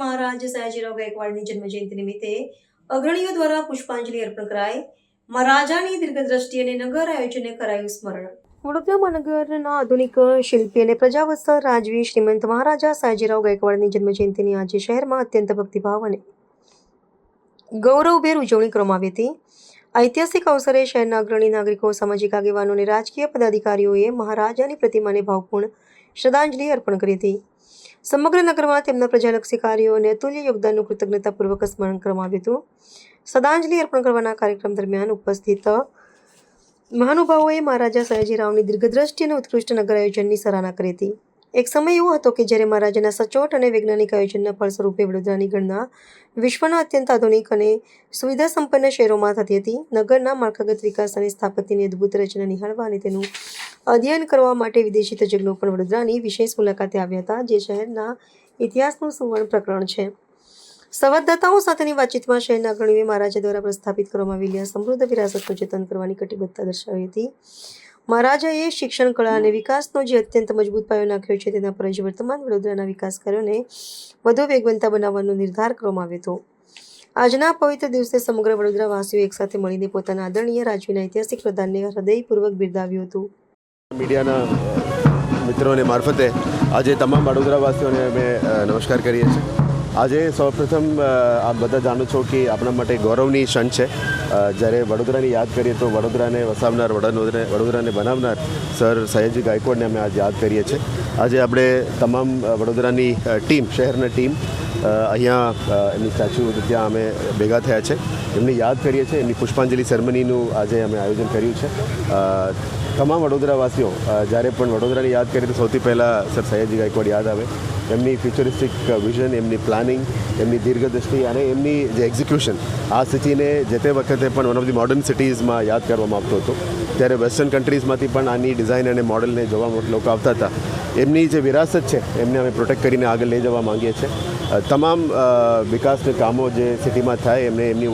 મહારાજ સયાજીરાવ ગાયકવાડની જન્મજયંતિ નિમિત્તે અગ્રણીઓ દ્વારા પુષ્પાંજલિ અર્પણ કરાઈ. મહારાજાની દીર્ઘદ્રષ્ટિ અને નગર આયોજને કરાયું સ્મરણ. વડોદરા મહાનગરના આધુનિક શિલ્પી અને પ્રજાવત્સલ રાજવી શ્રીમંત મહારાજા સયાજીરાવ ગાયકવાડની જન્મજયંતિની આજે શહેરમાં અત્યંત ભક્તિભાવ અને ગૌરવભેર ઉજવણી કરવામાં આવી હતી. ઐતિહાસિક અવસરે શહેરના અગ્રણી નાગરિકો, સામાજિક આગેવાનો અને રાજકીય પદાધિકારીઓએ મહારાજાની પ્રતિમાને ભાવપૂર્ણ શ્રદ્ધાંજલિ અર્પણ કરી હતી. સમગ્ર નગરમાં તેમના પ્રજાલક્ષી કાર્યો અને અતુલ્ય યોગદાનનું કૃતજ્ઞતાપૂર્વક સ્મરણ કરવામાં આવ્યું હતું. શ્રદ્ધાંજલિ અર્પણ કરવાના કાર્યક્રમ દરમિયાન ઉપસ્થિત મહાનુભાવોએ મહારાજા સયાજીરાવની દીર્ઘદ્રષ્ટિ અને ઉત્કૃષ્ટ નગર આયોજનની સરાહના કરી હતી. એક સમય એવો હતો કે જ્યારે મહારાજાના સચોટ અને વૈજ્ઞાનિક આયોજનના ફળસ્વરૂપે વડોદરાની ગણના વિશ્વના અત્યંત આધુનિક અને સુવિધા સંપન્ન શહેરોમાં થતી હતી. નગરના માળખાગત વિકાસ અને સ્થાપત્યની અદ્ભુત રચના નિહાળવા અને તેનું અધ્યયન કરવા માટે વિદેશી તજજ્ઞો પણ વડોદરાની વિશેષ મુલાકાતે આવ્યા હતા, જે શહેરના ઇતિહાસનું સુવર્ણ પ્રકરણ છે. સંવાદદાતાઓ સાથેની વાતચીતમાં શહેરના અગ્રણીઓએ મહારાજા દ્વારા પ્રસ્થાપિત કરવામાં આવેલી આ સમૃદ્ધ વિરાસતનું જતન કરવાની કટિબદ્ધતા દર્શાવી હતી. મહારાજાએ શિક્ષણ, કળા અને વિકાસનો જે અત્યંત મજબૂત પાયો નાખ્યો છે, તેના પર જ વર્તમાન વડોદરાના વિકાસ કાર્યોને વધુ વેગવંતા બનાવવાનો નિર્ધાર કરવામાં આવ્યો હતો. આજના પવિત્ર દિવસે સમગ્ર વડોદરાવાસીઓ એકસાથે મળીને પોતાના આદરણીય રાજવીના ઐતિહાસિક પ્રદાનને હૃદયપૂર્વક બિરદાવ્યું હતું. મીડિયાના મિત્રોને મારફતે આજે તમામ વડોદરાવાસીઓને અમે નમસ્કાર કરીએ છીએ. આજે સૌપ્રથમ આપ બધા જાણો છો કે આપણા માટે ગૌરવની ક્ષણ છે. જ્યારે વડોદરાની યાદ કરીએ તો વડોદરાને વસાવનાર, વડોદરાને બનાવનાર સર સયાજી ગાયકવાડને અમે આજે યાદ કરીએ છીએ. આજે આપણે તમામ વડોદરાની ટીમ, શહેરના ટીમ અહીંયા એમની સ્ટેચ્યુ ત્યાં અમે ભેગા થયા છે. એમને યાદ કરીએ છીએ. એમની પુષ્પાંજલિ સેરેમનીનું આજે અમે આયોજન કર્યું છે. તમામ વડોદરાવાસીઓ જ્યારે પણ વડોદરાની યાદ કરીએ તો સૌથી પહેલાં સર સયાજી ગાયકવાડ યાદ આવે. એમની ફ્યુચરિસ્ટિક વિઝન, એમની પ્લાનિંગ, એમની દીર્ઘદ્રષ્ટિ અને એમની જે એક્ઝિક્યુશન, આ સિટીને જે તે વખતે પણ વન ઓફ ધી મોડર્ન સિટીઝમાં યાદ કરવામાં આવતો હતો. ત્યારે વેસ્ટર્ન કન્ટ્રીઝમાંથી પણ આની ડિઝાઇન અને મોડલને જોવા લોકો આવતા હતા. એમની જે વિરાસત છે એમને અમે પ્રોટેક્ટ કરીને આગળ લઈ જવા માંગીએ છીએ. તમામ વિકાસના કામો જે સિટીમાં થાય એમને એમની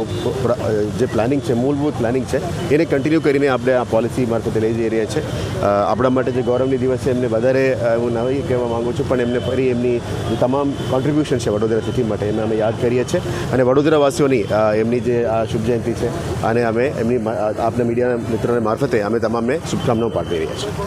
જે પ્લાનિંગ છે, મૂળભૂત પ્લાનિંગ છે, એને કન્ટિન્યુ કરીને આપણે આ પોલિસી મારફતે લઈ જઈ રહ્યા છીએ. આપણા માટે જે ગૌરવની દિવસ છે એમને વધારે હું નહીં કહેવા માગું છું, પણ એમને ફરી એમની જે તમામ કોન્ટ્રીબ્યુશન છે વડોદરા સિટી માટે એને અમે યાદ કરીએ છીએ. અને વડોદરાવાસીઓની એમની જે આ શુભ જયંતિ છે અને અમે એમની આપના મીડિયાના મિત્રોને મારફતે અમે તમામને શુભકામનાઓ પાઠવી રહ્યા છીએ.